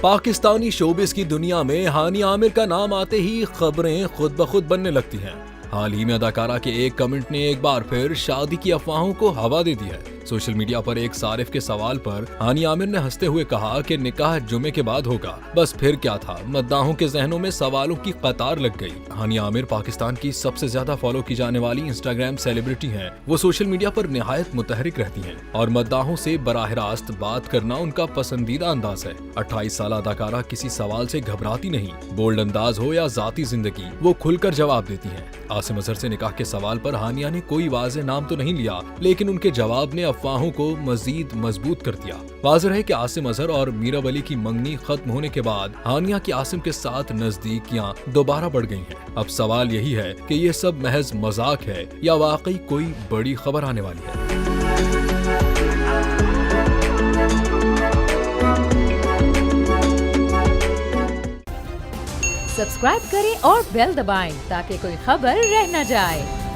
Pakistani showbiz की दुनिया में हानी आमिर का नाम आते ही खबरें खुद ब खुद बनने लगती हैं। हाल ही में अदाकारा के एक कमेंट ने एक बार फिर शादी की अफवाहों को हवा दे दी है। सोशल मीडिया पर एक सारिफ के सवाल पर हानी आमिर ने हंसते हुए कहा कि निकाह जुमे के बाद होगा। बस फिर क्या था, मद्दाहों के जहनों में सवालों की कतार लग गई। हानी आमिर पाकिस्तान की सबसे ज्यादा फॉलो की जाने वाली इंस्टाग्राम सेलिब्रिटी हैं। वो सोशल मीडिया पर निहायत मुतहरिक रहती हैं और मद्दाहों से बराह रास्त बात करना उनका पसंदीदा अंदाज है। 28 साल अदाकारा किसी सवाल से घबराती नहीं। बोल्ड अंदाज हो या जाती जिंदगी, वो खुलकर जवाब देती हैं। आसिम अजहर से निकाह के सवाल पर हानिया ने कोई वाज़ेह नाम तो नहीं लिया, लेकिन उनके जवाब ने अफवाहों को मजीद मजबूत कर दिया। वाज़ेह है कि आसिम अजहर और मीरा वली की मंगनी खत्म होने के बाद हानिया की आसिम के साथ नजदीकियां दोबारा बढ़ गई हैं। अब सवाल यही है कि ये सब महज मजाक है या वाकई कोई बड़ी खबर आने वाली है। सब्सक्राइब करें और बेल दबाएं ताकि कोई खबर रह न जाए।